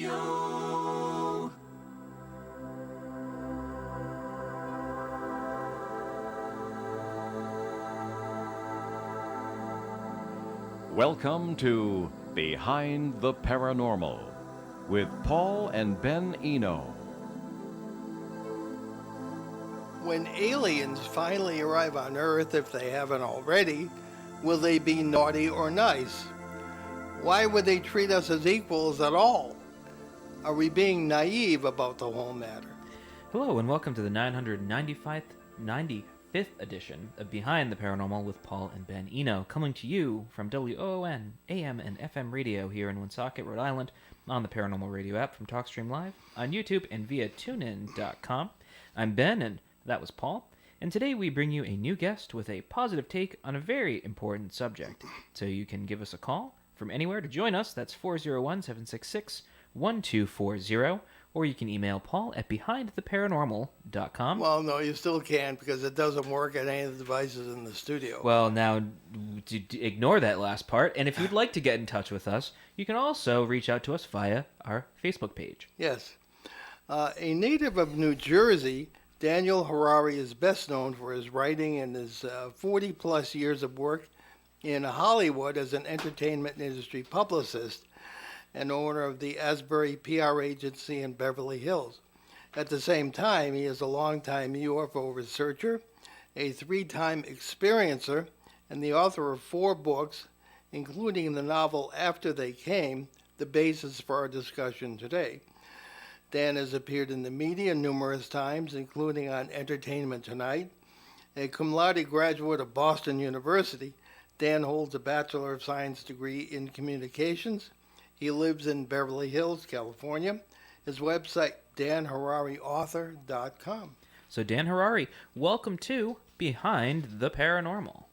Radio. Welcome to Behind the Paranormal with Paul and Ben Eno. When aliens finally arrive on Earth, if they haven't already, will they be naughty or nice? Why would they treat us as equals at all? Are we being naive about the whole matter? Hello and welcome to the 95th edition of Behind the Paranormal with Paul and Ben Eno, coming to you from WOON, AM and FM radio here in Woonsocket, Rhode Island, on the Paranormal Radio app from TalkStream Live, on YouTube, and via TuneIn.com. I'm Ben, and that was Paul, and today we bring you a new guest with a positive take on a very important subject. So you can give us a call from anywhere to join us. That's 401-766-1240, or you can email Paul at behindtheparanormal.com. Well, no, you still can't because it doesn't work at any of the devices in the studio. Well, now, ignore that last part, and if you'd like to get in touch with us, you can also reach out to us via our Facebook page. Yes. A native of New Jersey, Daniel Harari is best known for his writing and his 40-plus years of work in Hollywood as an entertainment industry publicist and owner of the Asbury PR agency in Beverly Hills. At the same time, he is a longtime UFO researcher, a three-time experiencer, and the author of 4 books, including the novel After They Came, the basis for our discussion today. Dan has appeared in the media numerous times, including on Entertainment Tonight. A cum laude graduate of Boston University, Dan holds a Bachelor of Science degree in Communications. He lives in Beverly Hills, California. His website, danharariauthor.com. So Dan Harari, welcome to Behind the Paranormal.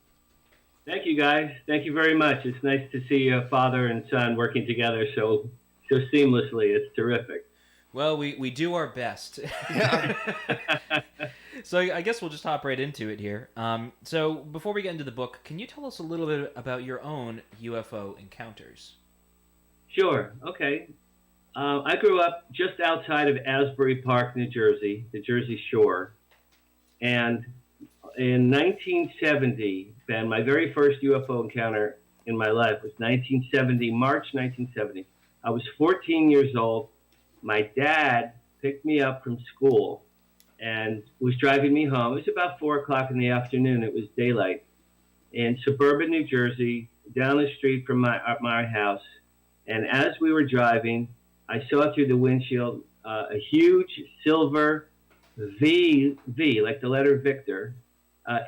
Thank you, guys. Thank you very much. It's nice to see a father and son working together so seamlessly. It's terrific. Well, we do our best. Yeah. So I guess we'll just hop right into it here. So before we get into the book, can you tell us a little bit about your own UFO encounters? Sure. Okay. I grew up just outside of Asbury Park, New Jersey, the Jersey Shore. And in 1970, Ben, my very first UFO encounter in my life was March 1970. I was 14 years old. My dad picked me up from school and was driving me home. It was about 4 o'clock in the afternoon. It was daylight in suburban New Jersey, down the street from my house. And as we were driving, I saw through the windshield a huge silver V, like the letter Victor,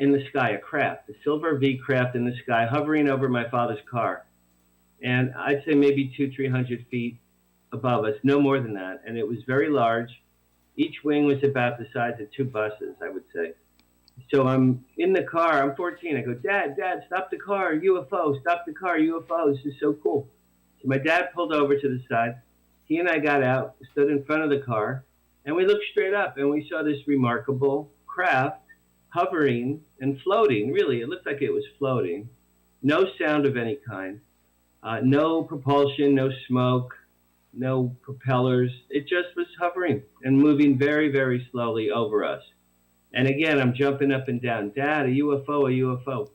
in the sky, a craft, a silver V craft in the sky, hovering over my father's car. And I'd say maybe 200-300 feet above us, no more than that. And it was very large. Each wing was about the size of 2 buses, I would say. So I'm in the car. I'm 14. I go, Dad, stop the car, UFO, stop the car, UFO. This is so cool. So my dad pulled over to the side. He and I got out, stood in front of the car, and we looked straight up, and we saw this remarkable craft hovering and floating. Really, it looked like it was floating. No sound of any kind. No propulsion, no smoke, no propellers. It just was hovering and moving very, very slowly over us. And again, I'm jumping up and down. Dad, a UFO, a UFO.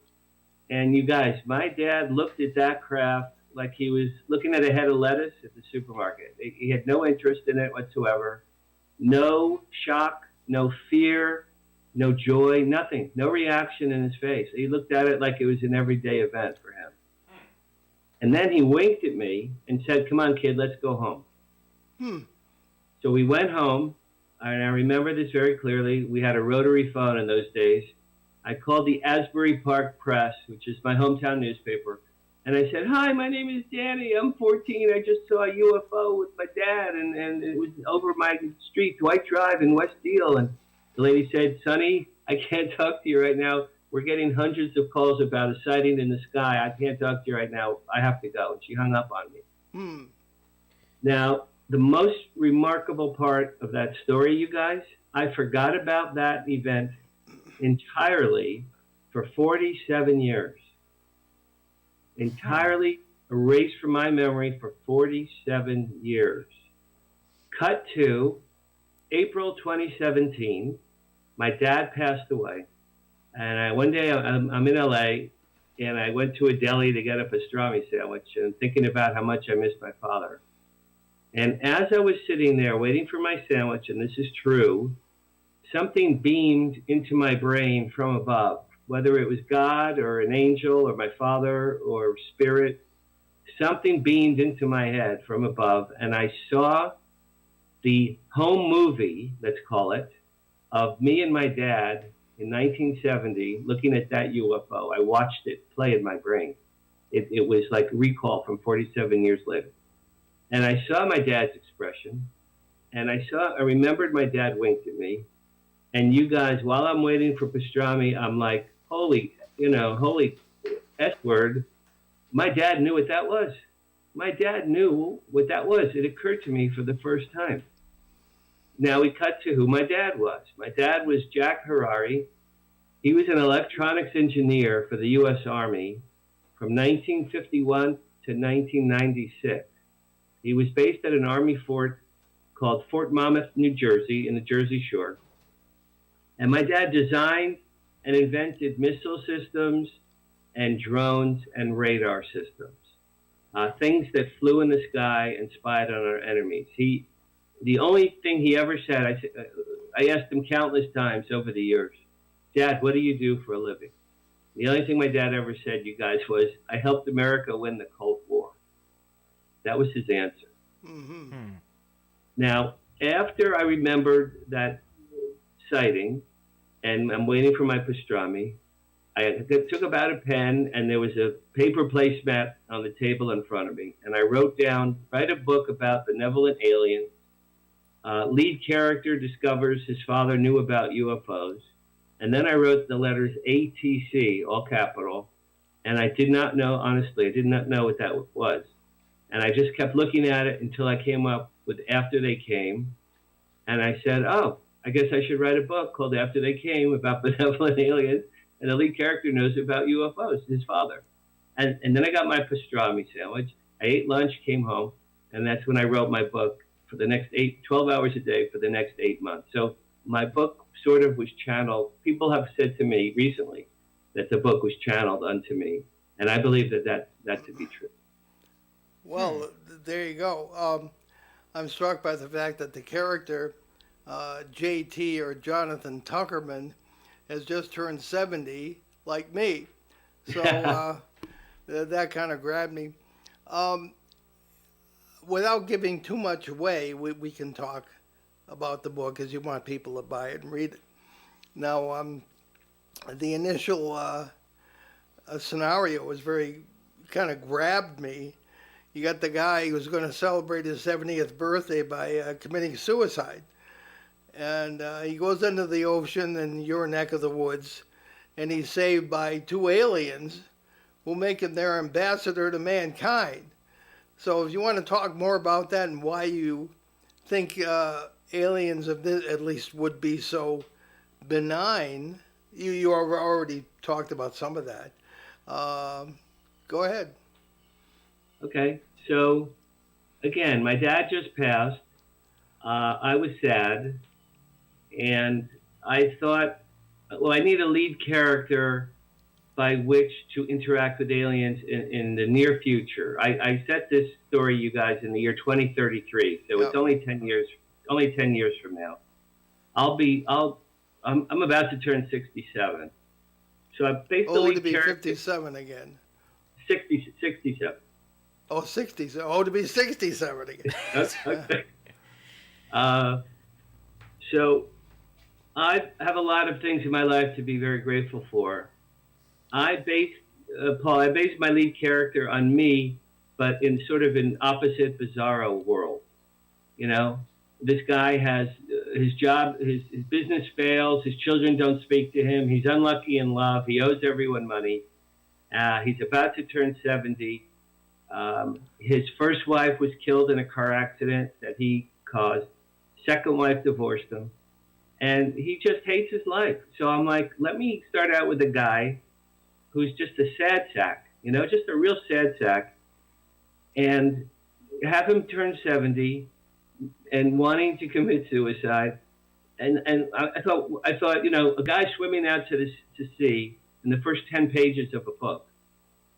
And you guys, my dad looked at that craft like he was looking at a head of lettuce at the supermarket. He had no interest in it whatsoever. No shock, no fear, no joy, nothing. No reaction in his face. He looked at it like it was an everyday event for him. And then he winked at me and said, come on, kid, let's go home. So we went home, and I remember this very clearly. We had a rotary phone in those days. I called the Asbury Park Press, which is my hometown newspaper, and I said, hi, my name is Danny. I'm 14. I just saw a UFO with my dad, and it was over my street, Dwight Drive in West Deal. And the lady said, Sonny, I can't talk to you right now. We're getting hundreds of calls about a sighting in the sky. I can't talk to you right now. I have to go. And she hung up on me. Now, the most remarkable part of that story, you guys, I forgot about that event entirely for 47 years. Entirely erased from my memory for 47 years. Cut to April 2017. My dad passed away. And one day I'm in LA, and I went to a deli to get a pastrami sandwich, and thinking about how much I missed my father. And as I was sitting there waiting for my sandwich, and this is true, something beamed into my brain from above, whether it was God or an angel or my father or spirit. Something beamed into my head from above, and I saw the home movie, let's call it, of me and my dad in 1970 looking at that UFO. I watched it play in my brain. It was like a recall from 47 years later. And I saw my dad's expression, and I remembered my dad winked at me. And you guys, while I'm waiting for pastrami, I'm like, holy S word. My dad knew what that was. My dad knew what that was. It occurred to me for the first time. Now we cut to who my dad was. My dad was Jack Harari. He was an electronics engineer for the U.S. Army from 1951 to 1996. He was based at an Army fort called Fort Monmouth, New Jersey, in the Jersey Shore. And my dad designed and invented missile systems and drones and radar systems, things that flew in the sky and spied on our enemies. The only thing he ever said, I asked him countless times over the years, Dad, what do you do for a living? The only thing my dad ever said, you guys, was, I helped America win the Cold War. That was his answer. Mm-hmm. Now, after I remembered that sighting, and I'm waiting for my pastrami, I took about a pen, and there was a paper placemat on the table in front of me, and I wrote down, write a book about benevolent aliens. Lead character discovers his father knew about UFOs. And then I wrote the letters ATC, all capital, and I did not know, honestly, I did not know what that was. And I just kept looking at it until I came up with After They Came. And I said, oh, I guess I should write a book called After They Came about benevolent aliens. And the lead character knows about UFOs, his father. And then I got my pastrami sandwich. I ate lunch, came home, and that's when I wrote my book for the next 12 hours a day for the next 8 months. So my book sort of was channeled. People have said to me recently that the book was channeled unto me. And I believe that to be true. Well, there you go. I'm struck by the fact that the character, JT or Jonathan Tuckerman, has just turned 70, like me. So that kind of grabbed me. Without giving too much away, we can talk about the book because you want people to buy it and read it. Now, the initial scenario was kind of grabbed me. You got the guy who was going to celebrate his 70th birthday by committing suicide. And he goes into the ocean in your neck of the woods, and he's saved by two aliens who make him their ambassador to mankind. So if you want to talk more about that and why you think aliens of this at least would be so benign, you already talked about some of that. Go ahead. Okay, so again, my dad just passed. I was sad, and I thought, well, I need a lead character by which to interact with aliens in the near future. I set this story, you guys, in the year 2033, so It's only 10 years from now. I'm about to turn 67. So I based the lead to be character 57 again. 67. Oh, 60. Oh, to be 67 again. Okay. So I have a lot of things in my life to be very grateful for. I based my lead character on me, but in sort of an opposite, bizarro world. You know, this guy has his job, his business fails, his children don't speak to him, he's unlucky in love, he owes everyone money, he's about to turn 70. His first wife was killed in a car accident that he caused. Second wife divorced him. And he just hates his life. So I'm like, let me start out with a guy who's just a sad sack, you know, just a real sad sack, and have him turn 70, and wanting to commit suicide. And I thought, a guy swimming out to sea in the first 10 pages of a book,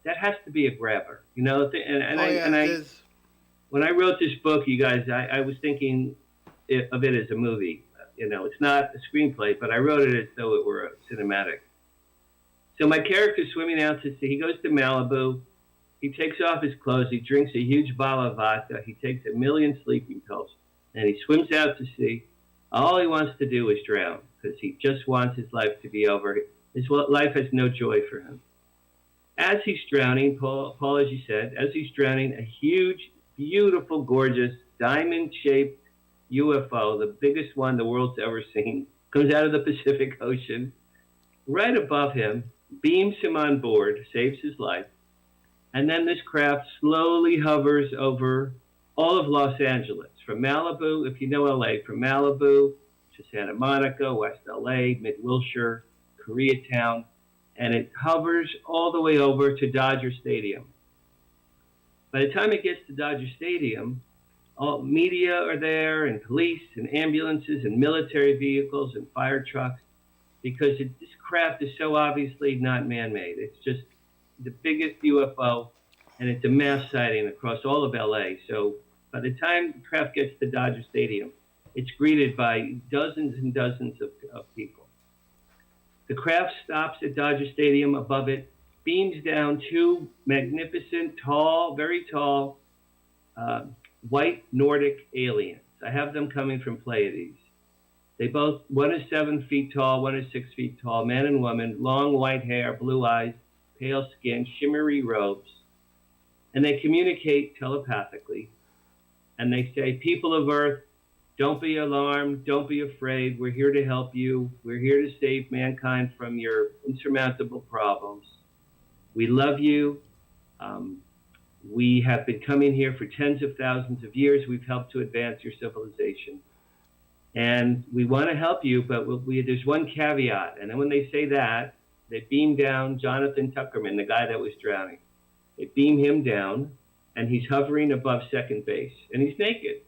that has to be a grabber, It is. When I wrote this book, you guys, I was thinking of it as a movie. It's not a screenplay, but I wrote it as though it were a cinematic. So my character's swimming out to sea. He goes to Malibu. He takes off his clothes. He drinks a huge bottle of vodka. He takes 1,000,000 sleeping pills, and he swims out to sea. All he wants to do is drown because he just wants his life to be over. His life has no joy for him. As he's drowning, Paul, as you said, as he's drowning, a huge, beautiful, gorgeous, diamond-shaped UFO, the biggest one the world's ever seen, comes out of the Pacific Ocean. Right above him, beams him on board, saves his life. And then this craft slowly hovers over all of Los Angeles, from Malibu, if you know LA, from Malibu to Santa Monica, West LA, Mid-Wilshire, Koreatown, and it hovers all the way over to Dodger Stadium. By the time it gets to Dodger Stadium, all media are there, and police, and ambulances, and military vehicles, and fire trucks, because this craft is so obviously not man-made. It's just the biggest UFO, and it's a mass sighting across all of LA. So by the time the craft gets to Dodger Stadium, it's greeted by dozens and dozens of people. The craft stops at Dodger Stadium. Above it, beams down two magnificent, tall, very tall, white Nordic aliens. I have them coming from Pleiades. One is 7 feet tall, one is 6 feet tall, man and woman, long white hair, blue eyes, pale skin, shimmery robes. And they communicate telepathically. And they say, people of Earth, don't be alarmed, don't be afraid. We're here to help you. We're here to save mankind from your insurmountable problems. We love you. We have been coming here for tens of thousands of years. We've helped to advance your civilization. And we want to help you, but there's one caveat. And then when they say that, they beam down Jonathan Tuckerman, the guy that was drowning. They beam him down, and he's hovering above second base. And he's naked.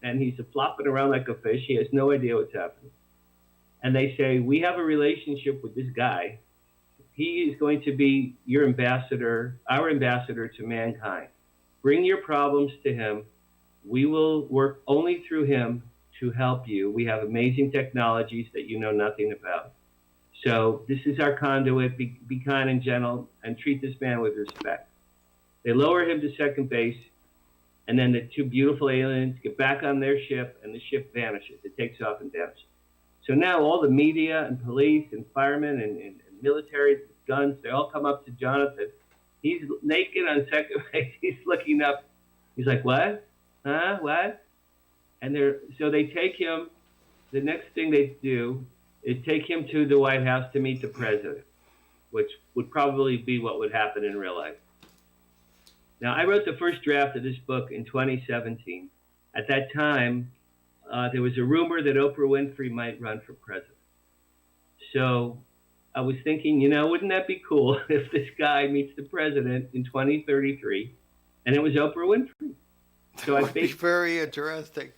And he's flopping around like a fish. He has no idea what's happening. And they say, we have a relationship with this guy. He is going to be your ambassador, our ambassador to mankind. Bring your problems to him. We will work only through him to help you. We have amazing technologies that you know nothing about. So this is our conduit. Be kind and gentle and treat this man with respect. They lower him to second base, and then the two beautiful aliens get back on their ship, and the ship vanishes. It takes off and vanishes. So now all the media and police and firemen and military guns, they all come up to Jonathan. He's naked on second base. He's looking up. He's like, what? Huh? What? And so they take him. The next thing they do is take him to the White House to meet the president, which would probably be what would happen in real life. Now, I wrote the first draft of this book in 2017. At that time, there was a rumor that Oprah Winfrey might run for president. So I was thinking, wouldn't that be cool if this guy meets the president in 2033 and it was Oprah Winfrey? So That would be very interesting.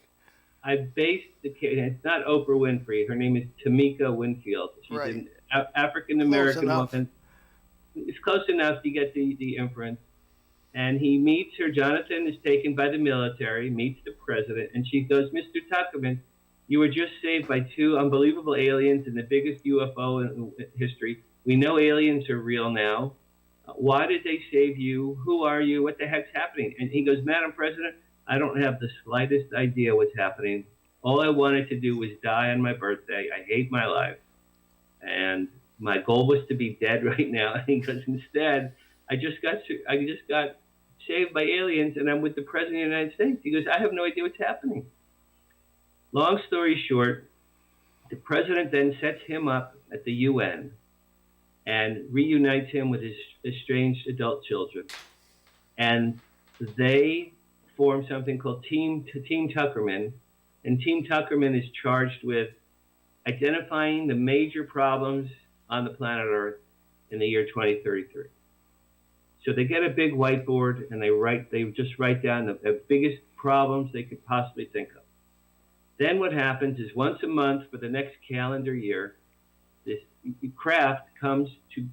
I based it's not Oprah Winfrey. Her name is Tamika Winfield. She's Right. an African-American Close enough. woman. It's close enough to get the inference. And he meets her. Jonathan is taken by the military, meets the president, and she goes, Mr. Tuckerman, you were just saved by two unbelievable aliens in the biggest UFO in history. We know aliens are real now. Why did they save you? Who are you? What the heck's happening? And he goes, Madam President, I don't have the slightest idea what's happening. All I wanted to do was die on my birthday. I hate my life. And my goal was to be dead right now. And he goes, instead, I just got saved by aliens, and I'm with the President of the United States. He goes, I have no idea what's happening. Long story short, the President then sets him up at the UN and reunites him with his estranged adult children. And they form something called Team Tuckerman. And Team Tuckerman is charged with identifying the major problems on the planet Earth in the year 2033. So they get a big whiteboard and they just write down the biggest problems they could possibly think of. Then what happens is once a month for the next calendar year, this craft comes to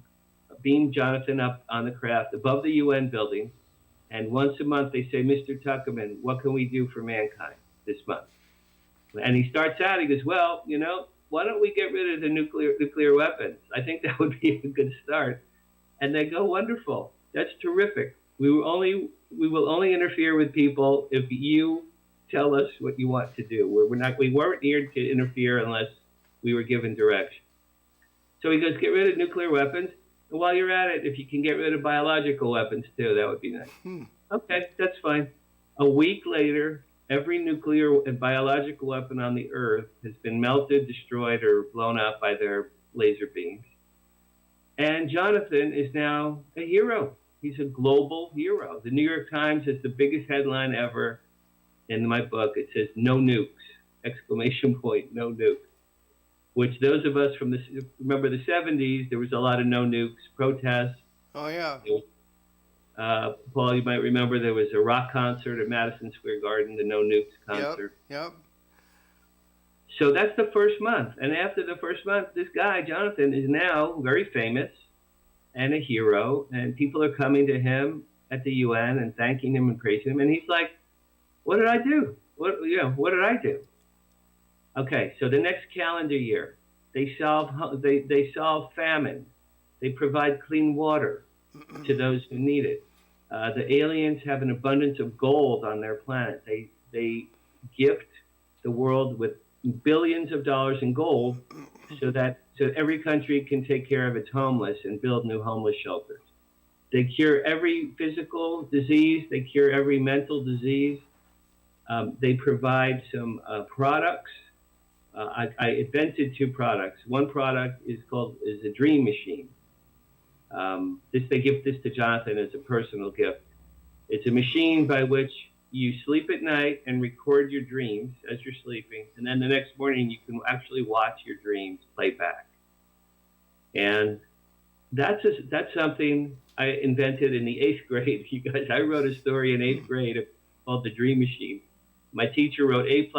beam Jonathan up on the craft above the UN building. And once a month they say, Mr. Tuckerman, what can we do for mankind this month? And he starts out, he goes, well, why don't we get rid of the nuclear weapons? I think that would be a good start. And they go, wonderful. That's terrific. We will only interfere with people if you tell us what you want to do. We weren't here to interfere unless we were given direction. So he goes, get rid of nuclear weapons. And while you're at it, if you can get rid of biological weapons too, that would be nice. Okay, that's fine. A week later, every nuclear and biological weapon on the Earth has been melted, destroyed, or blown up by their laser beams. And Jonathan is now a hero. He's a global hero. The New York Times has the biggest headline ever in my book. It says, no nukes, exclamation point, no nukes. Which those of us remember the 70s, there was a lot of no nukes protests. Oh, yeah. Paul, you might remember there was a rock concert at Madison Square Garden, the No Nukes concert. Yep. So that's the first month. And after the first month, this guy, Jonathan, is now very famous and a hero. And people are coming to him at the UN and thanking him and praising him. And he's like, what did I do? What did I do? Okay, so the next calendar year, they solve famine. They provide clean water to those who need it. The aliens have an abundance of gold on their planet. They gift the world with billions of dollars in gold so every country can take care of its homeless and build new homeless shelters. They cure every physical disease. They cure every mental disease. They provide some products. I invented 2 products. One product is a dream machine. They give this to Jonathan as a personal gift. It's a machine by which you sleep at night and record your dreams as you're sleeping, and then the next morning you can actually watch your dreams play back. And that's something I invented in the 8th grade. You guys, I wrote a story in 8th grade called The Dream Machine. My teacher wrote A++,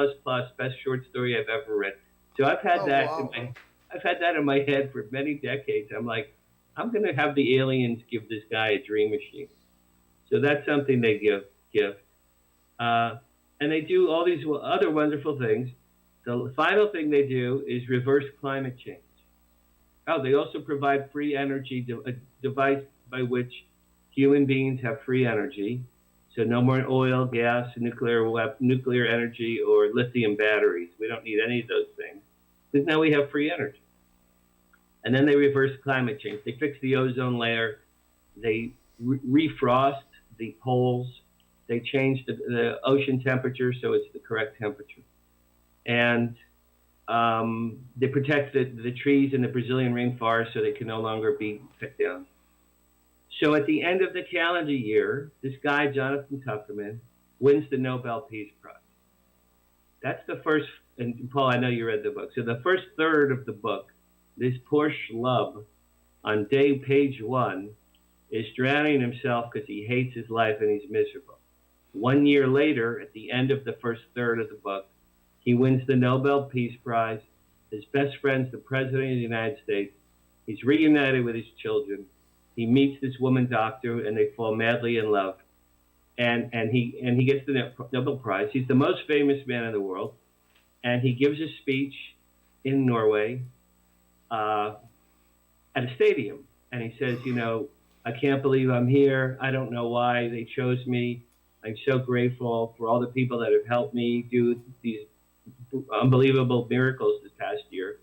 best short story I've ever read. So I've had I've had that in my head for many decades. I'm like, I'm going to have the aliens give this guy a dream machine. So that's something they give. And they do all these other wonderful things. The final thing they do is reverse climate change. Oh, they also provide free energy, a device by which human beings have free energy. So no more oil, gas, nuclear energy, or lithium batteries. We don't need any of those things because now we have free energy. And then they reverse climate change. They fix the ozone layer. They refrost the poles. They change the ocean temperature so it's the correct temperature. And they protect the trees in the Brazilian rainforest so they can no longer be cut down. So at the end of the calendar year, this guy, Jonathan Tuckerman, wins the Nobel Peace Prize. That's the first, and Paul, I know you read the book. So the first third of the book, this poor schlub on page 1 is drowning himself because he hates his life and he's miserable. 1 year later, at the end of the first third of the book, he wins the Nobel Peace Prize. His best friend's the President of the United States. He's reunited with his children. He meets this woman doctor and they fall madly in love. And he gets the Nobel Prize. He's the most famous man in the world. And he gives a speech in Norway at a stadium. And he says, I can't believe I'm here. I don't know why they chose me. I'm so grateful for all the people that have helped me do these unbelievable miracles this past year.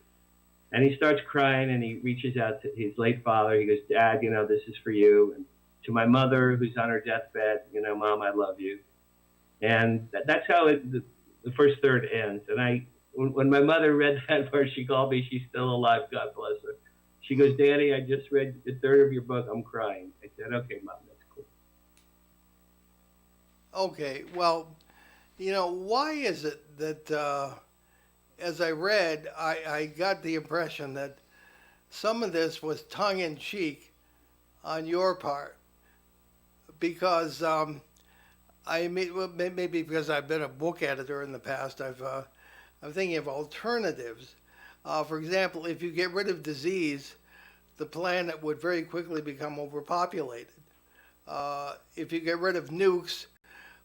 And he starts crying and he reaches out to his late father. He goes, Dad, this is for you. And to my mother, who's on her deathbed, Mom, I love you. And that's how the first third ends. And when my mother read that part, she called me. She's still alive. God bless her. She goes, Daddy, I just read the third of your book. I'm crying. I said, okay, Mom, that's cool. Okay, well, why is it that, as I read, I got the impression that some of this was tongue-in-cheek on your part, because maybe because I've been a book editor in the past, I'm thinking of alternatives. For example, if you get rid of disease, the planet would very quickly become overpopulated. If you get rid of nukes,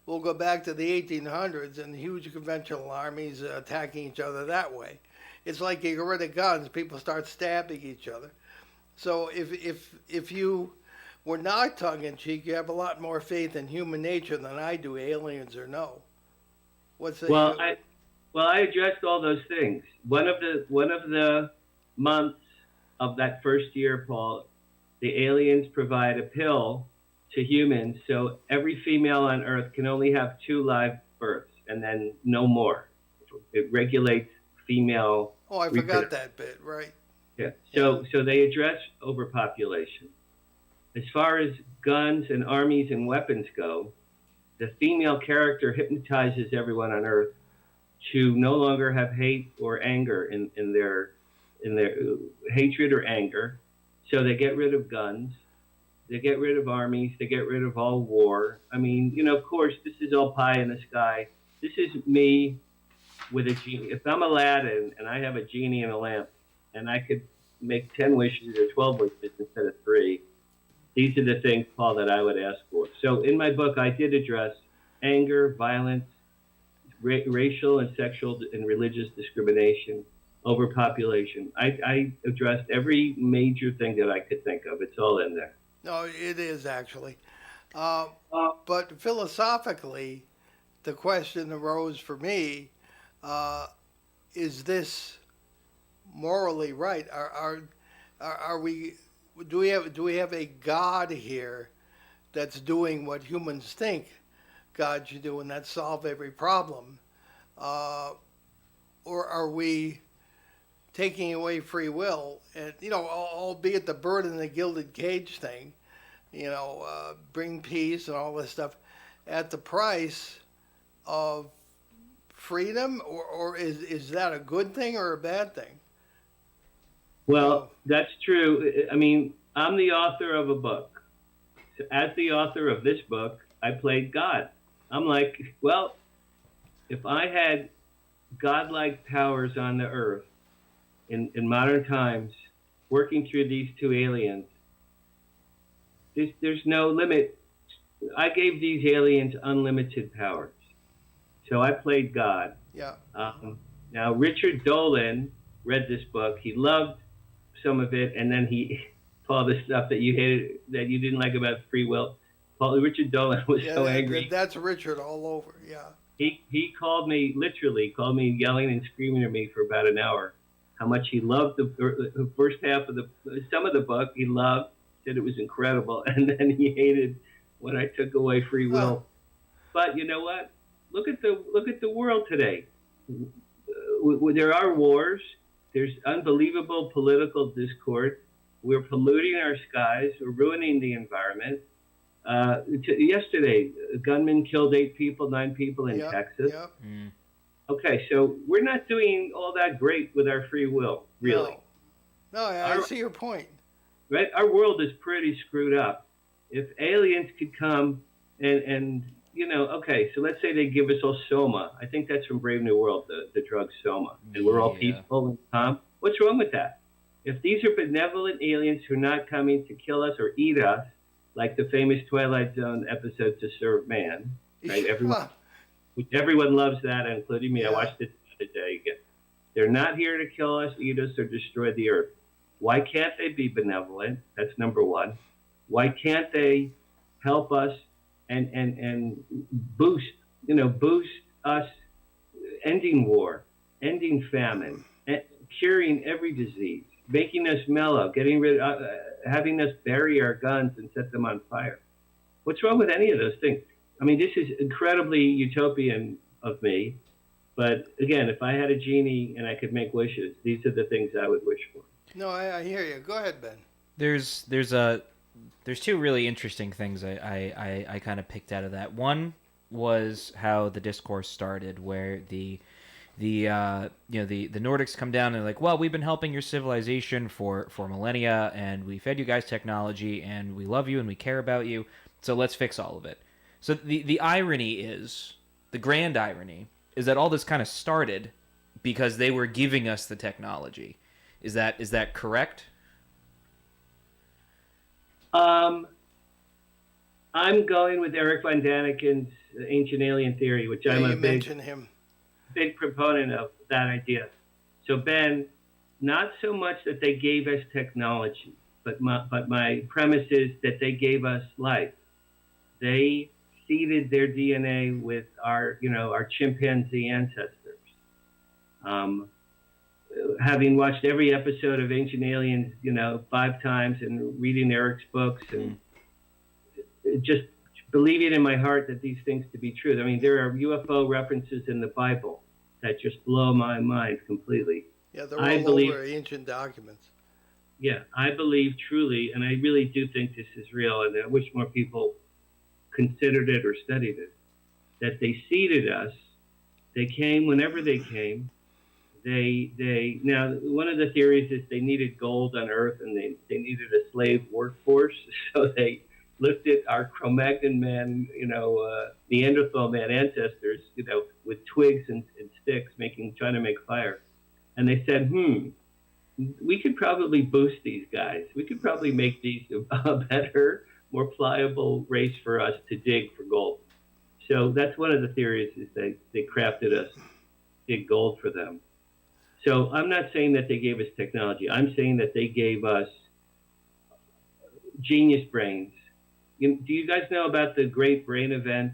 we'll go back to the 1800s and huge conventional armies attacking each other that way. It's like you get rid of guns, people start stabbing each other. So if you were not tongue in cheek, you have a lot more faith in human nature than I do, aliens or no. What's the I addressed all those things. One of the months of that first year, Paul, the aliens provide a pill to humans, so every female on Earth can only have 2 live births, and then no more. It regulates female. Oh, I forgot that bit. Right. Yeah. So they address overpopulation. As far as guns and armies and weapons go, the female character hypnotizes everyone on Earth to no longer have hate or anger in their hatred or anger. So they get rid of guns, they get rid of armies, they get rid of all war. I mean, of course, this is all pie in the sky. This is me with a genie. If I'm Aladdin and I have a genie and a lamp, and I could make 10 wishes or 12 wishes instead of 3, these are the things, Paul, that I would ask for. So in my book, I did address anger, violence, racial and sexual and religious discrimination, overpopulation. I addressed every major thing that I could think of. It's all in there. No, it is actually. But philosophically, the question arose for me, is this morally right? Are we, do we have a God here that's doing what humans think God should do, and that's solve every problem? Or are we taking away free will? And, albeit the bird in the gilded cage thing, bring peace and all this stuff at the price of freedom, or is that a good thing or a bad thing? Well, that's true. I mean, I'm the author of a book. So as the author of this book, I played God. I'm like, well, if I had godlike powers on the earth in modern times, working through these 2 aliens, there's no limit. I gave these aliens unlimited powers. So I played God. Yeah. Now, Richard Dolan read this book. He loved some of it, and then Paul, the stuff that you hated, that you didn't like about free will. Richard Dolan was so angry. That's Richard all over, yeah. He called me yelling and screaming at me for about an hour, how much he loved the first half of some of the book. He loved, said it was incredible, and then he hated when I took away free will. But you know what? Look at the world today. There are wars. There's unbelievable political discord. We're polluting our skies. We're ruining the environment. Yesterday, a gunman killed 9 people in Texas. Yep. Mm. Okay, so we're not doing all that great with our free will, really. No, I see your point. Right? Our world is pretty screwed up. If aliens could come and okay, so let's say they give us all Soma. I think that's from Brave New World, the drug Soma. And we're all peaceful and calm. What's wrong with that? If these are benevolent aliens who are not coming to kill us or eat us, like the famous Twilight Zone episode To Serve Man, right? Everyone loves that, including me. I watched it the other day again. They're not here to kill us, eat us, or destroy the earth. Why can't they be benevolent? That's number one. Why can't they help us and boost us, ending war, ending famine, curing every disease, making us mellow, having us bury our guns and set them on fire? What's wrong with any of those things? I mean, this is incredibly utopian of me, but again, if I had a genie and I could make wishes, these are the things I would wish for. No, I hear you. Go ahead, Ben. There's 2 really interesting things I kind of picked out of that. One was how the discourse started, where the Nordics come down and they're like, well, we've been helping your civilization for millennia, and we fed you guys technology, and we love you and we care about you, so let's fix all of it. So the irony is, the grand irony is that all this kind of started because they were giving us the technology. Is that correct? I'm going with Eric von Daniken's ancient alien theory, which I'm a mentioned him. big proponent of that idea. So Ben, not so much that they gave us technology, but my premise is that they gave us life. They seeded their DNA with our chimpanzee ancestors. Having watched every episode of Ancient Aliens, 5 times, and reading Eric's books, and just believing in my heart that these things to be true. I mean, there are UFO references in the Bible that just blow my mind completely. Yeah, they're all over ancient documents. Yeah, I believe truly, and I really do think this is real, and I wish more people considered it or studied it, that they seeded us. They came whenever they came. Now, one of the theories is they needed gold on Earth, and they needed a slave workforce, so they looked at our Cro-Magnon man, Neanderthal man ancestors, with twigs and sticks, trying to make fire. And they said, we could probably boost these guys. We could probably make these a better, more pliable race for us to dig for gold. So that's one of the theories, is they crafted us, dig gold for them. So I'm not saying that they gave us technology. I'm saying that they gave us genius brains. Do you guys know about the Great Brain Event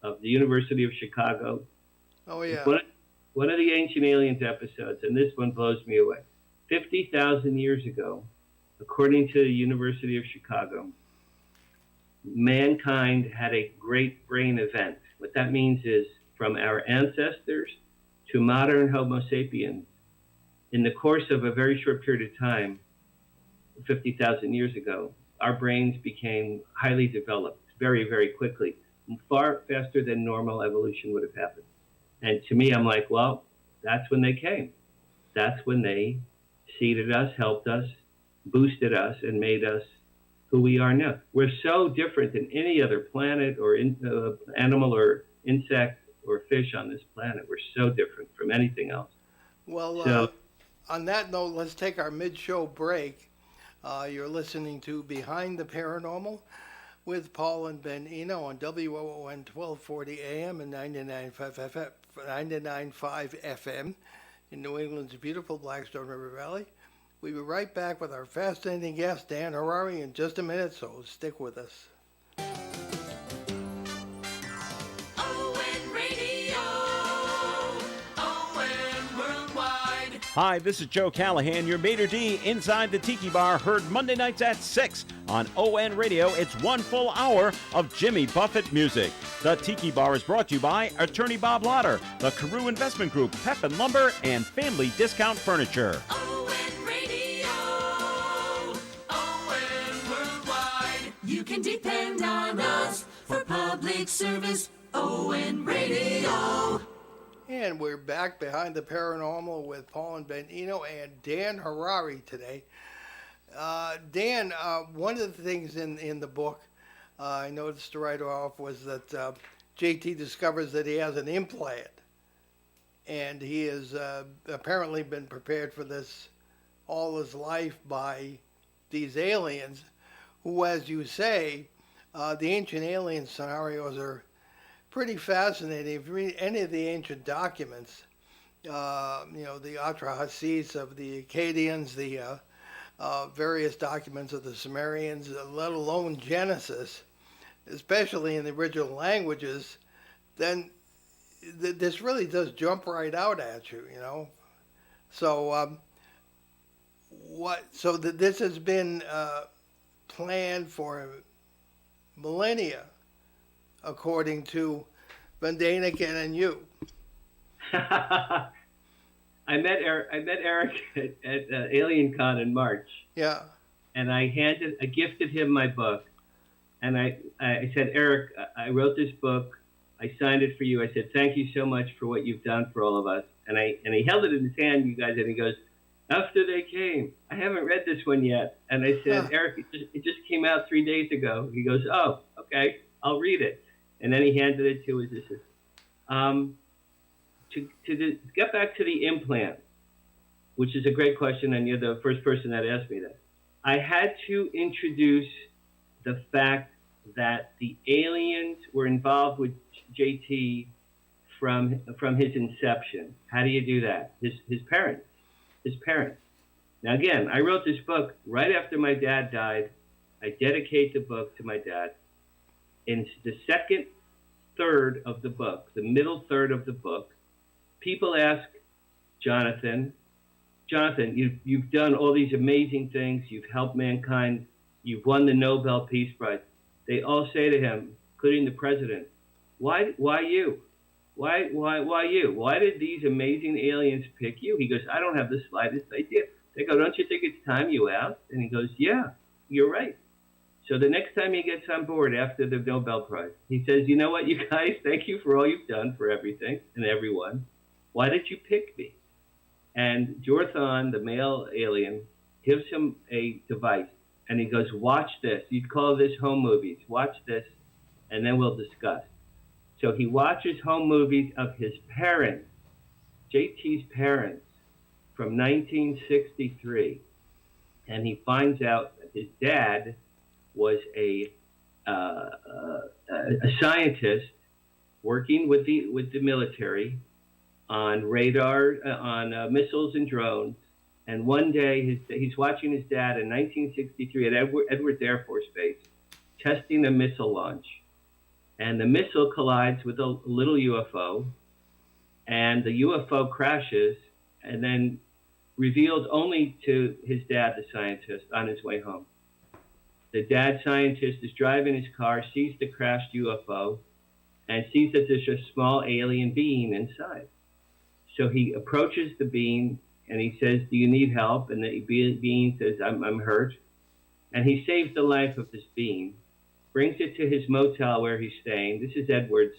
of the University of Chicago? Oh, yeah. One of the Ancient Aliens episodes, and this one blows me away. 50,000 years ago, according to the University of Chicago, mankind had a great brain event. What that means is, from our ancestors to modern Homo sapiens, in the course of a very short period of time, 50,000 years ago, our brains became highly developed very, very quickly, far faster than normal evolution would have happened. And to me, I'm like, well, that's when they came. That's when they seeded us, helped us, boosted us, and made us who we are now. We're so different than any other planet or animal or insect or fish on this planet. We're so different from anything else. Well, on that note, let's take our mid-show break. You're listening to Behind the Paranormal with Paul and Ben Eno on WOON 1240 AM and 99.5 FM in New England's beautiful Blackstone River Valley. We'll be right back with our fascinating guest, Dan Harary, in just a minute, so stick with us. Hi, this is Joe Callahan, your maitre d' inside the Tiki Bar, heard Monday nights at 6 on ON Radio. It's one full hour of Jimmy Buffett music. The Tiki Bar is brought to you by Attorney Bob Lauder, the Carew Investment Group, Pepin Lumber, and Family Discount Furniture. ON Radio, ON Worldwide. You can depend on us for public service. ON Radio. And we're back Behind the Paranormal with Paul and Ben Eno and Dan Harary today. Dan, one of the things in the book I noticed to write off was that JT discovers that he has an implant. And he has apparently been prepared for this all his life by these aliens who, as you say, the ancient alien scenarios are pretty fascinating. If you read any of the ancient documents, the Atrahasis of the Akkadians, the various documents of the Sumerians, let alone Genesis, especially in the original languages, then this really does jump right out at you, So, this has been planned for millennia, according to Von Daniken and you. I met Eric at AlienCon in March. Yeah. And I gifted him my book, and I said, Eric, I wrote this book. I signed it for you. I said, thank you so much for what you've done for all of us. And he held it in his hand, you guys, and he goes, after they came, I haven't read this one yet. And I said, Eric, it just came out 3 days ago. He goes, oh, okay, I'll read it. And then he handed it to his assistant. get back to the implant, which is a great question, and you're the first person that asked me that. I had to introduce the fact that the aliens were involved with JT from his inception. How do you do that? His parents. Now again, I wrote this book right after my dad died. I dedicate the book to my dad. In the second third of the book, the middle third of the book, people ask Jonathan, you've done all these amazing things. You've helped mankind. You've won the Nobel Peace Prize. They all say to him, including the president, why you? Why you? Why did these amazing aliens pick you? He goes, I don't have the slightest idea. They go, don't you think it's time you asked? And he goes, yeah, you're right. So the next time he gets on board after the Nobel Prize, he says, you know what, you guys, thank you for all you've done for everything and everyone. Why did you pick me? And Jorthon, the male alien, gives him a device. And he goes, watch this. You'd call this home movies. Watch this, and then we'll discuss. So he watches home movies of his parents, JT's parents, from 1963. And he finds out that his dad was a scientist working with the military on radar, on missiles and drones. And one day he's watching his dad in 1963 at Edwards Air Force Base testing a missile launch. And the missile collides with a little UFO, and the UFO crashes, and then revealed only to his dad, the scientist, on his way home. The dad scientist is driving his car, sees the crashed UFO, and sees that there's a small alien being inside. So he approaches the being, and he says, do you need help? And the being says, I'm hurt. And he saves the life of this being, brings it to his motel where he's staying. This is Edwards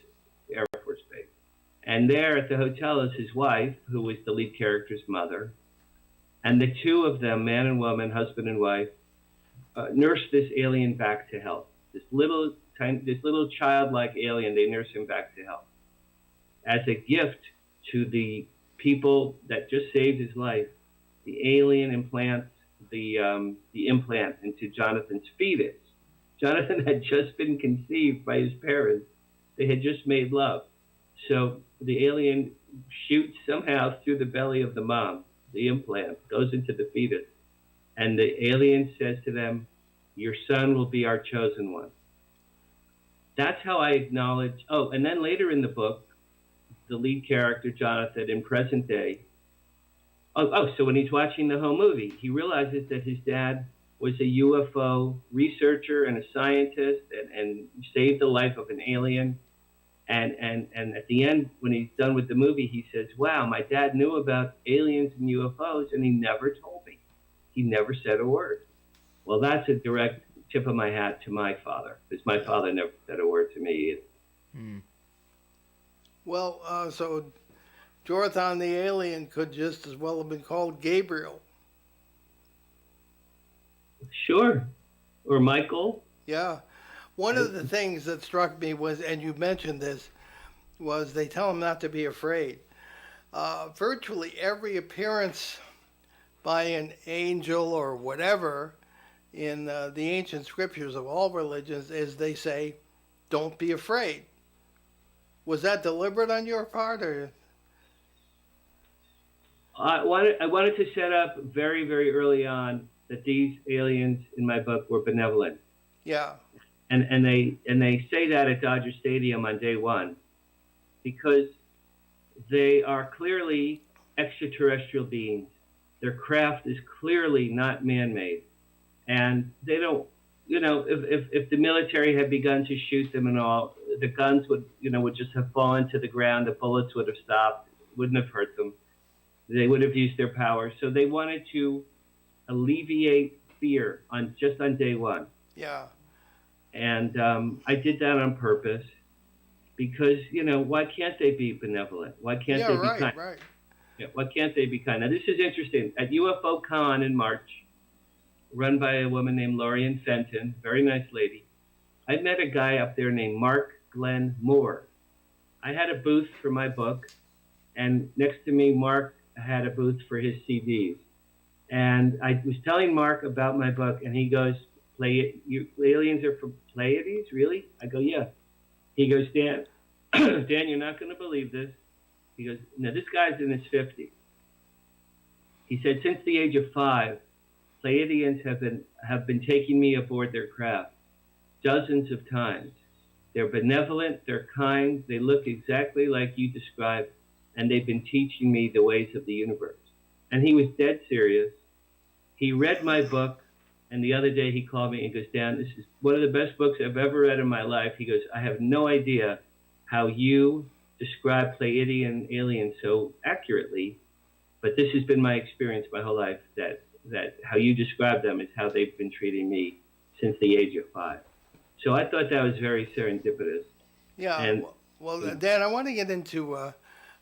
Air Force Base. And there at the hotel is his wife, who is the lead character's mother. And the two of them, man and woman, husband and wife, nurse this alien back to health. This little childlike alien, they nurse him back to health. As a gift to the people that just saved his life, the alien implants the implant into Jonathan's fetus. Jonathan had just been conceived by his parents. They had just made love. So the alien shoots somehow through the belly of the mom. The implant goes into the fetus. And the alien says to them, your son will be our chosen one. That's how I acknowledge. Oh, and then later in the book, the lead character, Jonathan, in present day. So when he's watching the home movie, he realizes that his dad was a UFO researcher and a scientist and saved the life of an alien. And at the end, when he's done with the movie, he says, wow, my dad knew about aliens and UFOs, and he never told me. He never said a word. Well, that's a direct tip of my hat to my father, because my father never said a word to me either. Hmm. Well, so Jorthon the alien could just as well have been called Gabriel. Sure. Or Michael. Yeah. One of the things that struck me was, and you mentioned this, was they tell him not to be afraid. Virtually every appearance by an angel or whatever in the ancient scriptures of all religions is they say, don't be afraid. Was that deliberate on your part, or? I wanted to set up very, very early on that these aliens in my book were benevolent. Yeah. And they say that at Dodger Stadium on day one, because they are clearly extraterrestrial beings. Their craft is clearly not man-made, and they don't. If the military had begun to shoot them and all, the guns would just have fallen to the ground. The bullets would have stopped. Wouldn't have hurt them. They would have used their power. So they wanted to alleviate fear on day one. Yeah. And I did that on purpose because, why can't they be benevolent? Why can't they be kind? Right. Yeah, why can't they be kind? Now, this is interesting. At UFO Con in March, run by a woman named Lorian Fenton, very nice lady, I met a guy up there named Mark Glenn Moore. I had a booth for my book, and next to me, Mark had a booth for his CDs. And I was telling Mark about my book, and he goes, aliens are from Pleiades, really? I go, yeah. He goes, Dan, Dan, you're not going to believe this. He goes, now this guy's in his 50s. He said, since the age of 5, Pleiadians have been taking me aboard their craft dozens of times. They're benevolent, they're kind, they look exactly like you described, and they've been teaching me the ways of the universe. And he was dead serious. He read my book, and the other day he called me and goes, Dan, this is one of the best books I've ever read in my life. He goes, I have no idea how you describe Pleiadian aliens so accurately, but this has been my experience my whole life, that how you describe them is how they've been treating me since the age of 5. So I thought that was very serendipitous. Yeah, And, well, Dan, I want to get into,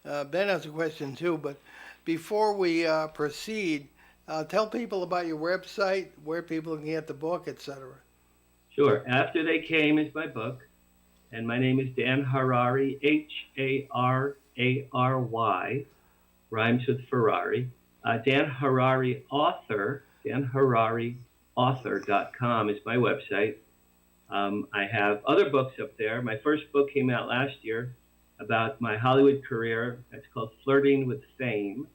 Ben has a question too, but before we proceed, tell people about your website, where people can get the book, etc. Sure. After They Came is my book, and my name is Dan Harary, Harary, rhymes with Ferrari. Dan Harary Author, danhararyauthor.com is my website. I have other books up there. My first book came out last year about my Hollywood career. That's called Flirting with Fame.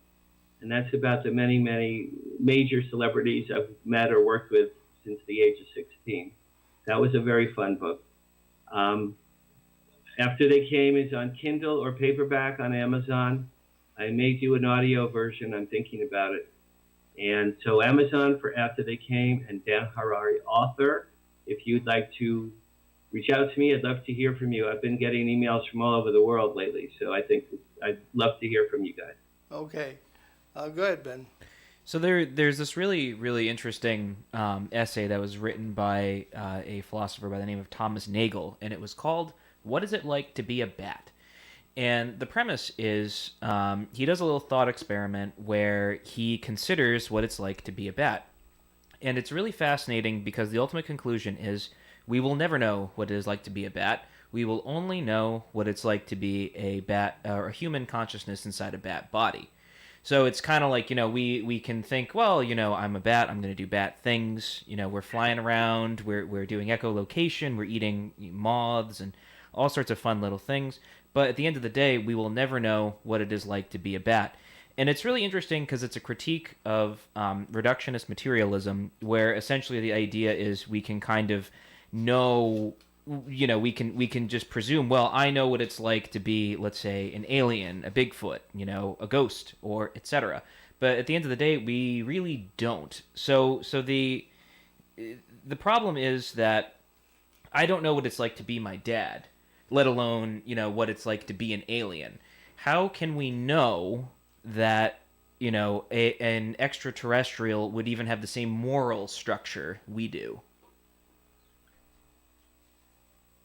And that's about the many, many major celebrities I've met or worked with since the age of 16. That was a very fun book. After They Came is on Kindle or paperback on Amazon. I may do an audio version. I'm thinking about it. And so Amazon for After They Came, and Dan Harary Author. If you'd like to reach out to me, I'd love to hear from you. I've been getting emails from all over the world lately, so I think I'd love to hear from you guys. Okay. Go ahead, Ben. So there's this really, really interesting essay that was written by a philosopher by the name of Thomas Nagel, and it was called "What Is It Like to Be a Bat?" And the premise is he does a little thought experiment where he considers what it's like to be a bat. And it's really fascinating because the ultimate conclusion is we will never know what it is like to be a bat. We will only know what it's like to be a bat or a human consciousness inside a bat body. So it's kind of like, we can think, well, I'm a bat, I'm going to do bat things. We're flying around, we're doing echolocation, we're eating moths and all sorts of fun little things. But at the end of the day, we will never know what it is like to be a bat. And it's really interesting because it's a critique of reductionist materialism, where essentially the idea is we can kind of know, we can just presume, well, I know what it's like to be, let's say, an alien, a Bigfoot, a ghost, or etc. But at the end of the day, we really don't. So the problem is that I don't know what it's like to be my dad, let alone, what it's like to be an alien. How can we know that, an extraterrestrial would even have the same moral structure we do?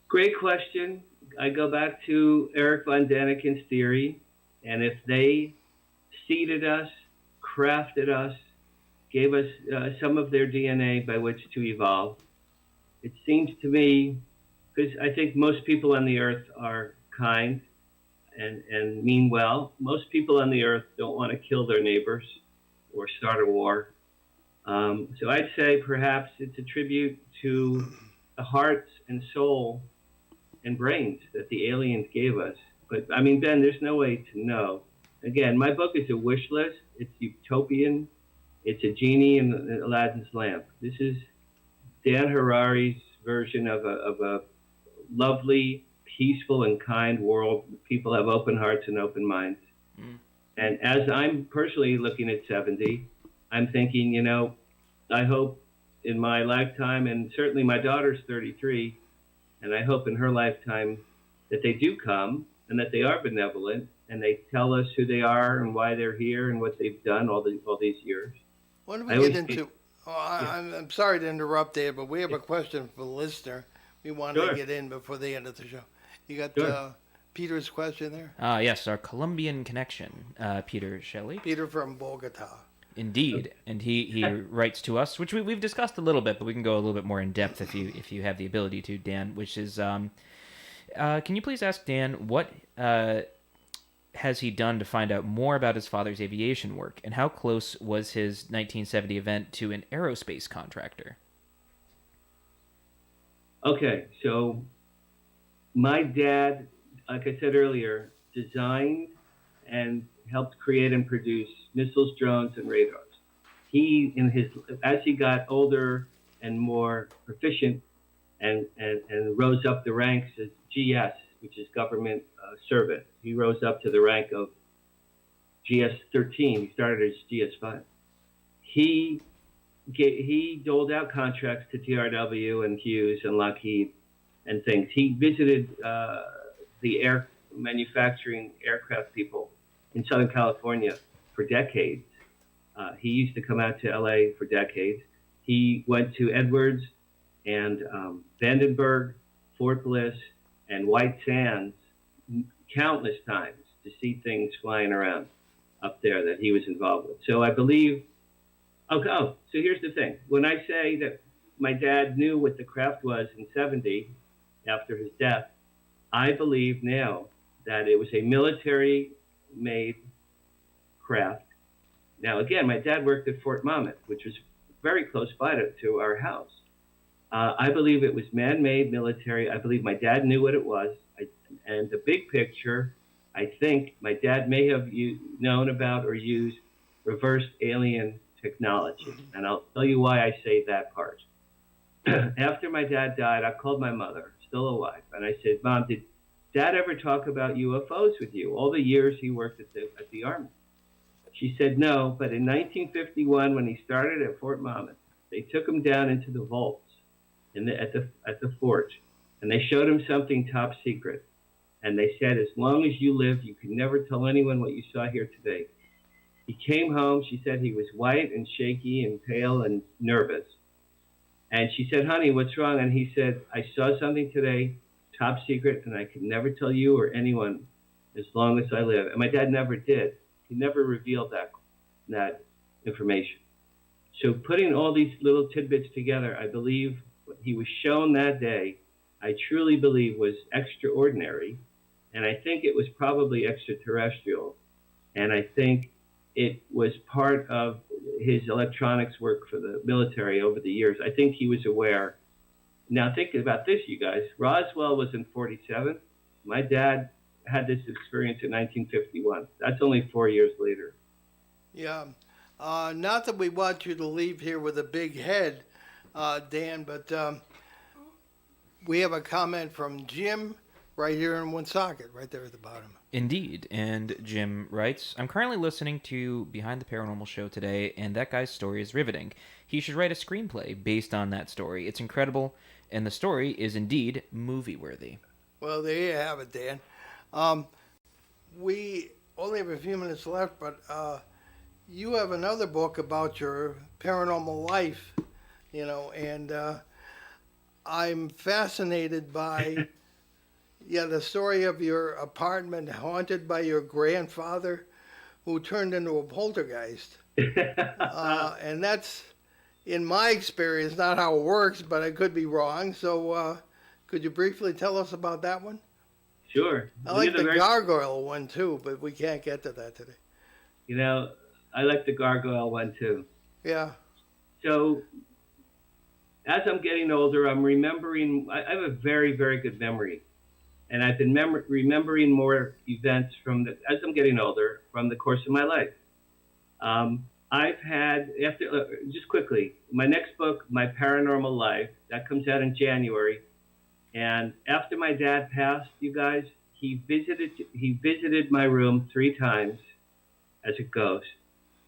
Great question. I go back to Eric von Daniken's theory, and if they seeded us, crafted us, gave us some of their DNA by which to evolve, it seems to me, because I think most people on the earth are kind and mean well. Most people on the earth don't want to kill their neighbors or start a war. So I'd say perhaps it's a tribute to the hearts and soul and brains that the aliens gave us. But I mean, Ben, there's no way to know. Again, my book is a wish list. It's utopian. It's a genie in Aladdin's lamp. This is Dan Harary's version of a lovely, peaceful, and kind world. People have open hearts and open minds. And as I'm personally looking at 70, I'm thinking, I hope in my lifetime, and certainly my daughter's 33, and I hope in her lifetime that they do come and that they are benevolent and they tell us who they are and why they're here and what they've done all these years. What do we get into? I'm sorry to interrupt there, but we have a question for the listener. We wanted to get in before the end of the show. You got Peter's question there? Yes, our Colombian connection, Peter Shelley. Peter from Bogota. Indeed, and he writes to us, which we've discussed a little bit, but we can go a little bit more in depth if you have the ability to, Dan. Which is, can you please ask Dan what has he done to find out more about his father's aviation work, and how close was his 1970 event to an aerospace contractor? Okay, so my dad, like I said earlier, designed and helped create and produce missiles, drones, and radars. He, as he got older and more proficient, and rose up the ranks as GS, which is government servant. He rose up to the rank of GS-13. He started as GS-5. He doled out contracts to TRW and Hughes and Lockheed and things. He visited the air manufacturing aircraft people in Southern California for decades. He used to come out to LA for decades. He went to Edwards and Vandenberg, Fort Bliss, and White Sands countless times to see things flying around up there that he was involved with. So I believe, so here's the thing. When I say that my dad knew what the craft was in 70 after his death, I believe now that it was a military-made craft. Now, again, my dad worked at Fort Monmouth, which was very close by to our house. I believe it was man-made military. I believe my dad knew what it was. And the big picture, I think my dad may have known about or used reversed alien technology. And I'll tell you why I say that part. After my dad died, I called my mother, still alive, and I said, Mom, did Dad ever talk about UFOs with you all the years he worked at the Army? She said no, but in 1951, when he started at Fort Monmouth, they took him down into the vaults at the fort, and they showed him something top secret. And they said, as long as you live, you can never tell anyone what you saw here today. He came home. She said he was white and shaky and pale and nervous. And she said, honey, what's wrong? And he said, I saw something today, top secret, and I could never tell you or anyone as long as I live. And my dad never did. He never revealed that information. So putting all these little tidbits together, I believe what he was shown that day, I truly believe was extraordinary. And I think it was probably extraterrestrial. And I think it was part of his electronics work for the military over the years. I think he was aware. Now think about this, you guys. Roswell was in 47. My dad had this experience in 1951. That's only 4 years later. Yeah. Not that we want you to leave here with a big head, Dan, but we have a comment from Jim right here in Woonsocket, right there at the bottom. Indeed. And Jim writes, I'm currently listening to Behind the Paranormal Show today, and that guy's story is riveting. He should write a screenplay based on that story. It's incredible, and the story is indeed movie-worthy. Well, there you have it, Dan. We only have a few minutes left, but you have another book about your paranormal life, and I'm fascinated by the story of your apartment haunted by your grandfather who turned into a poltergeist. And that's, in my experience, not how it works, but I could be wrong. So could you briefly tell us about that one? Sure. I like the gargoyle one too, but we can't get to that today. I like the gargoyle one too. Yeah. So as I'm getting older, I'm remembering, I have a very, very good memory. And I've been remembering more events as I'm getting older, from the course of my life. I've had, just quickly, my next book, My Paranormal Life, that comes out in January. And after my dad passed, you guys, he visited my room 3 times as a ghost.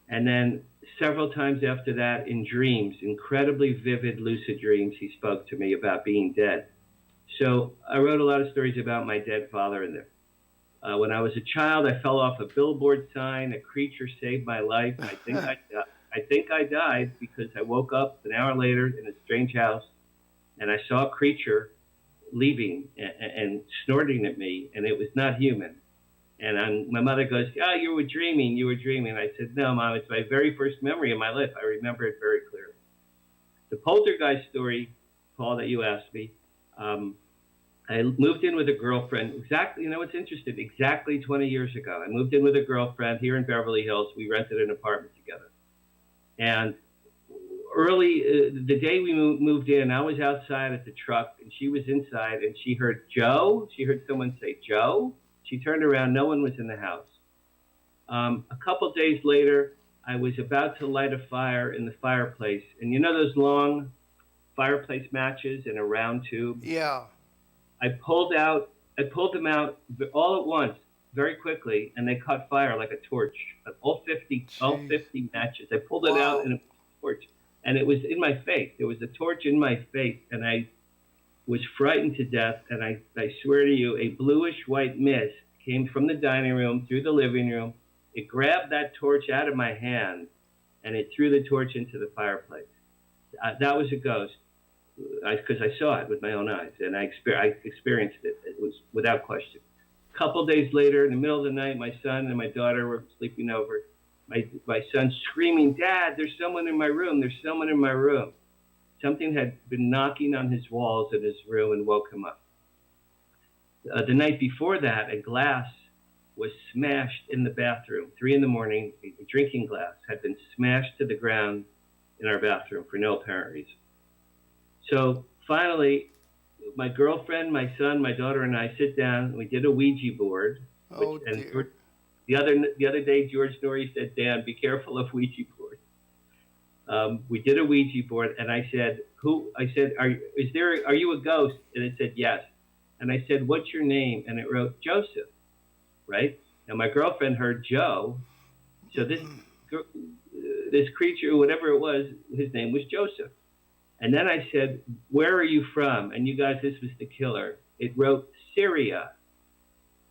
And then several times after that in dreams, incredibly vivid, lucid dreams, he spoke to me about being dead. So I wrote a lot of stories about my dead father in there. When I was a child, I fell off a billboard sign. A creature saved my life. I think I died because I woke up an hour later in a strange house, and I saw a creature leaving and snorting at me, and it was not human. And my mother goes, "Oh, you were dreaming. I said, "No, Mom, it's my very first memory of my life. I remember it very clearly." The poltergeist story, Paul, that you asked me, I moved in with a girlfriend exactly, what's interesting, exactly 20 years ago. I moved in with a girlfriend here in Beverly Hills. We rented an apartment together. And the day we moved in, I was outside at the truck and she was inside and she heard Joe. She heard someone say, Joe. She turned around. No one was in the house. A couple days later, I was about to light a fire in the fireplace. And you know those long fireplace matches in a round tube? Yeah. I pulled them out all at once, very quickly, and they caught fire like a torch. All 50 matches. I pulled it out in a torch, and it was in my face. There was a torch in my face, and I was frightened to death. And I swear to you, a bluish-white mist came from the dining room through the living room. It grabbed that torch out of my hand, and it threw the torch into the fireplace. That was a ghost. Because I saw it with my own eyes, and I experienced it. It was without question. A couple days later, in the middle of the night, my son and my daughter were sleeping over. My son screaming, Dad, there's someone in my room. There's someone in my room. Something had been knocking on his walls in his room and woke him up. The night before that, a glass was smashed in the bathroom. 3 a.m, a drinking glass had been smashed to the ground in our bathroom for no apparent reason. So finally, my girlfriend, my son, my daughter, and I sit down. And we did a Ouija board. Dear. The other day, George Norrie said, Dan, be careful of Ouija boards. We did a Ouija board, and I said, are you a ghost? And it said, yes. And I said, what's your name? And it wrote, Joseph, right? Now, my girlfriend heard Joe. So this creature, whatever it was, his name was Joseph. And then I said, where are you from? And you guys, this was the killer. It wrote Syria.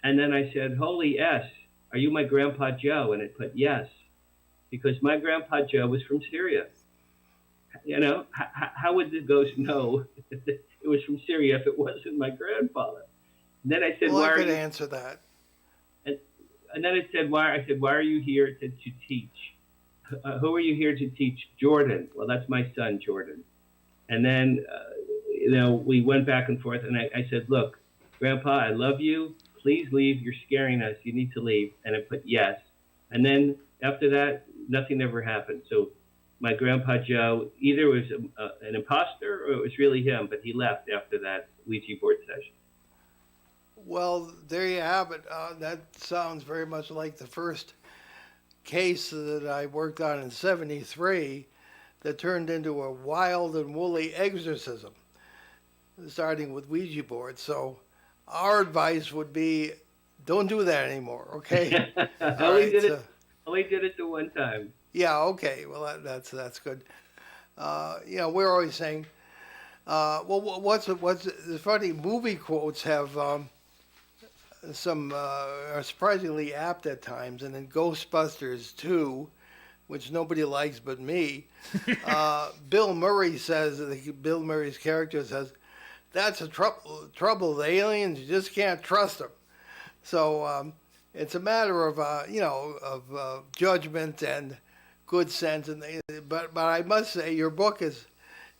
And then I said, holy S, are you my Grandpa Joe? And it put yes, because my Grandpa Joe was from Syria. You know, how would the ghost know it was from Syria if it wasn't my grandfather? And then I said, well, why I are could you? answer that. And then it said, why? I said, why are you here? It said, to teach. Who are you here to teach? Jordan. Well, that's my son, Jordan. And then, we went back and forth, and I said, look, Grandpa, I love you. Please leave. You're scaring us. You need to leave. And I put yes. And then after that, nothing ever happened. So my Grandpa Joe either was an imposter or it was really him, but he left after that Ouija board session. Well, there you have it. That sounds very much like the first case that I worked on in '73 that turned into a wild and woolly exorcism, starting with Ouija boards. So our advice would be, don't do that anymore, okay? Only did it the one time. Yeah, okay. Well, that's good. We're always saying, what's the funny movie quotes have some are surprisingly apt at times, and in Ghostbusters 2, which nobody likes but me, Bill Murray's character says, that's a trouble with aliens, you just can't trust them. So it's a matter of judgment and good sense. But I must say, your book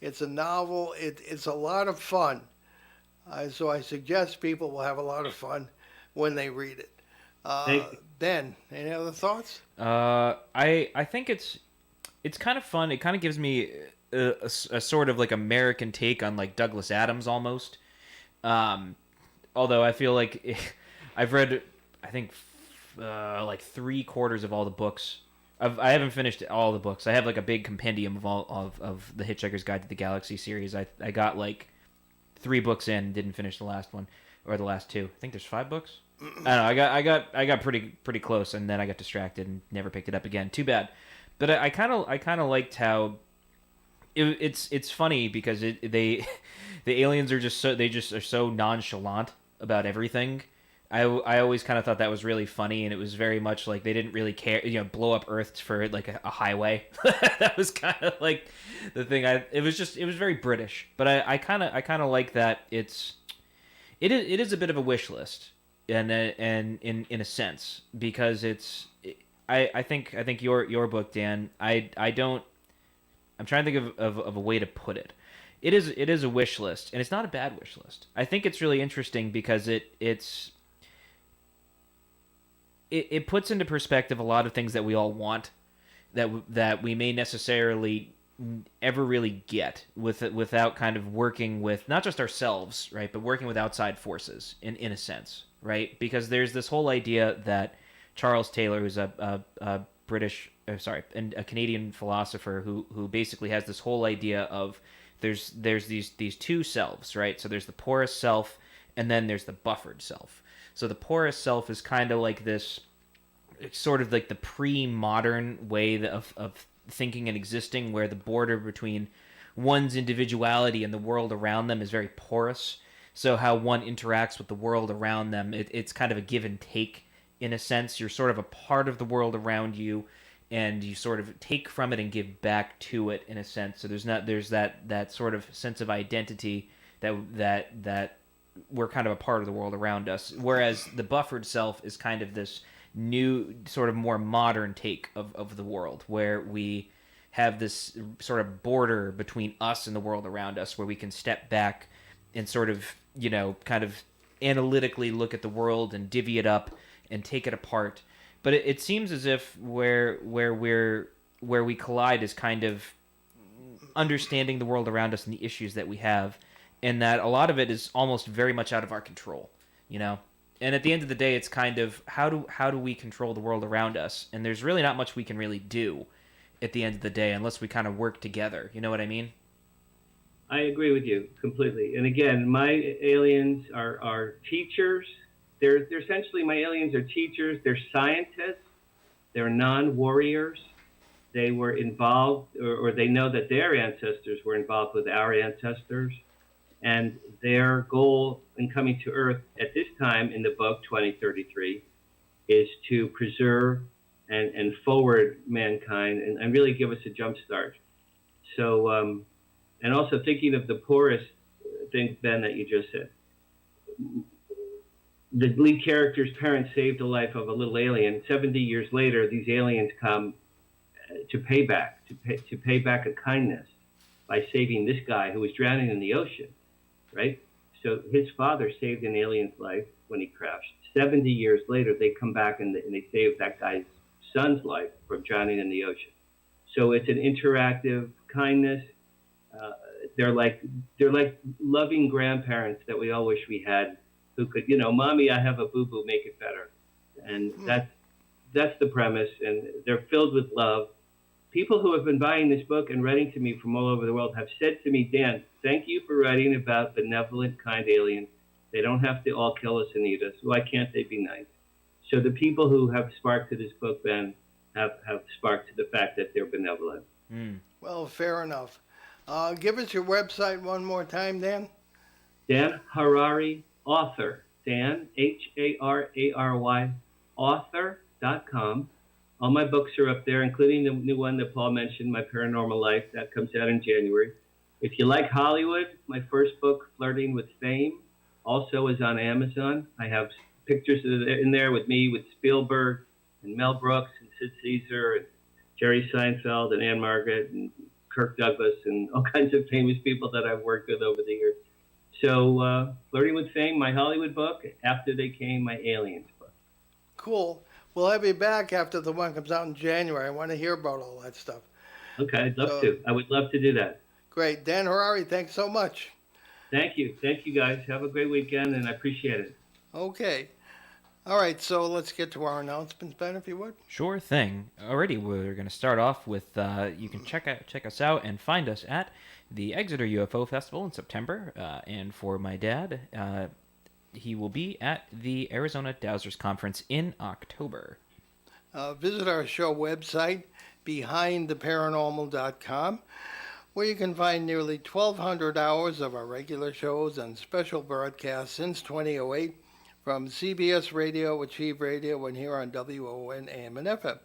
it's a novel, it's a lot of fun. So I suggest people will have a lot of fun when they read it. Thank you. Ben, any other thoughts? I think it's kind of fun. It kind of gives me a sort of like American take on like Douglas Adams almost. Although I feel like I've read, I think, like 3/4 of all the books. I haven't finished all the books. I have like a big compendium of all of the Hitchhiker's Guide to the Galaxy series. I got like 3 books in, didn't finish the last one or the last 2. I think there's 5 books. I don't know. I got pretty close, and then I got distracted and never picked it up again. Too bad. But I kind of liked how it's funny because the aliens are just so nonchalant about everything. I always kind of thought that was really funny, and it was very much like they didn't really care, blow up Earth for like a highway. That was kind of like the thing. It was very British, but I kind of like that it is a bit of a wish list, and in a sense, because I think your book, Dan, I'm trying to think of a way to put it. it is a wish list, and it's not a bad wish list. I think it's really interesting because it puts into perspective a lot of things that we all want, that we may necessarily ever really get without kind of working with not just ourselves, right, but working with outside forces in a sense, right? Because there's this whole idea that Charles Taylor, who's a Canadian philosopher who basically has this whole idea of there's these two selves, right? So there's the porous self, and then there's the buffered self. So the porous self is kind of like this, sort of like the pre-modern way of thinking and existing, where the border between one's individuality and the world around them is very porous. So how one interacts with the world around them, it's kind of a give and take in a sense. You're sort of a part of the world around you, and you sort of take from it and give back to it in a sense. So there's that sort of sense of identity that we're kind of a part of the world around us. Whereas the buffered self is kind of this new, sort of more modern take of the world, where we have this sort of border between us and the world around us, where we can step back and sort of, kind of analytically look at the world and divvy it up and take it apart. But it seems as if where we collide is kind of understanding the world around us and the issues that we have, and that a lot of it is almost very much out of our control, And at the end of the day, it's kind of how do we control the world around us? And there's really not much we can really do at the end of the day unless we kind of work together. You know what I mean? I agree with you completely. And again, my aliens are teachers. They're essentially, my aliens are teachers. They're scientists. They're non-warriors. They were involved, or they know that their ancestors were involved with our ancestors. And their goal in coming to Earth at this time in the book, 2033, is to preserve and forward mankind and really give us a jump start. So, and also thinking of the poorest thing, Ben, that you just said. The lead character's parents saved the life of a little alien. 70 years later, these aliens come to pay back a kindness by saving this guy who was drowning in the ocean, right? So his father saved an alien's life when he crashed. 70 years later, they come back and they save that guy's son's life from drowning in the ocean. So it's an interactive kindness. They're like loving grandparents that we all wish we had, who could, Mommy, I have a boo-boo, make it better. And that's the premise. And they're filled with love. People who have been buying this book and writing to me from all over the world have said to me, Dan, thank you for writing about benevolent, kind aliens. They don't have to all kill us and eat us. Why can't they be nice? So the people who have sparked to this book, Ben, have sparked to the fact that they're benevolent. Well, fair enough. Give us your website one more time, Dan. Dan Harary, author. Dan, Harary, author.com. All my books are up there, including the new one that Paul mentioned, My Paranormal Life. That comes out in January. If you like Hollywood, my first book, Flirting with Fame, also is on Amazon. I have pictures in there with me, with Spielberg and Mel Brooks and Sid Caesar and Jerry Seinfeld and Anne Margaret and Kirk Douglas and all kinds of famous people that I've worked with over the years. So Flirting with Fame, my Hollywood book. After They Came, my Aliens book. Cool. We'll have you back after the one comes out in January. I want to hear about all that stuff. Okay, I'd love to. I would love to do that. Great. Dan Harary, thanks so much. Thank you. Thank you, guys. Have a great weekend, and I appreciate it. Okay. All right, so let's get to our announcements, Ben, if you would. Sure thing. Alrighty, we're going to start off with, you can check us out and find us at the Exeter UFO Festival in September. And for my dad, he will be at the Arizona Dowsers Conference in October. Visit our show website, behindtheparanormal.com, where you can find nearly 1,200 hours of our regular shows and special broadcasts since 2008 from CBS Radio, Achieve Radio, and here on WON AM and FM.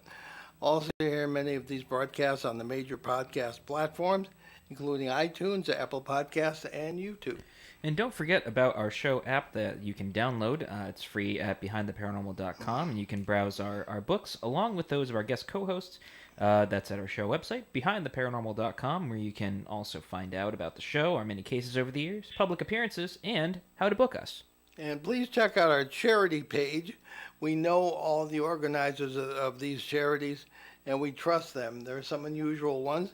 Also hear many of these broadcasts on the major podcast platforms, including iTunes, Apple Podcasts, and YouTube. And don't forget about our show app that you can download. It's free at BehindTheParanormal.com, and you can browse our books along with those of our guest co-hosts. That's at our show website, BehindTheParanormal.com, where you can also find out about the show, our many cases over the years, public appearances, and how to book us. And please check out our charity page. We know all the organizers of these charities, and we trust them. There are some unusual ones,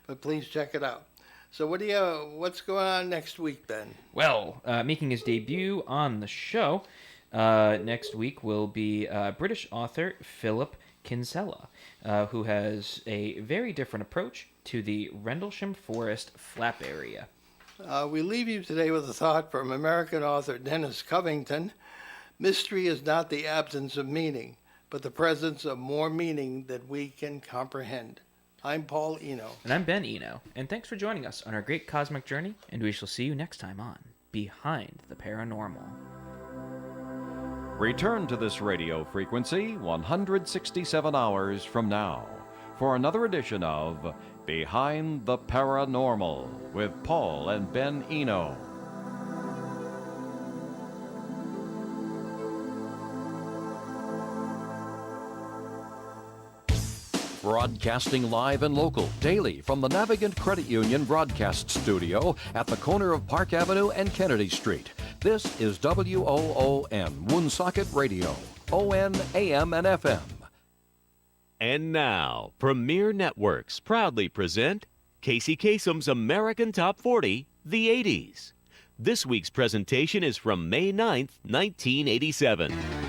but please check it out. So what's going on next week, Ben? Well, making his debut on the show next week will be British author Philip Kinsella, who has a very different approach to the Rendlesham Forest Flap area. We leave you today with a thought from American author Dennis Covington. Mystery is not the absence of meaning, but the presence of more meaning that we can comprehend. I'm Paul Eno. And I'm Ben Eno. And thanks for joining us on our great cosmic journey, and we shall see you next time on Behind the Paranormal. Return to this radio frequency 167 hours from now for another edition of Behind the Paranormal with Paul and Ben Eno. Broadcasting live and local daily from the Navigant Credit Union Broadcast Studio at the corner of Park Avenue and Kennedy Street. This is WOON, Woonsocket Radio, ON, AM, and FM. And now, Premier Networks proudly present Casey Kasem's American Top 40, the 80s. This week's presentation is from May 9th, 1987.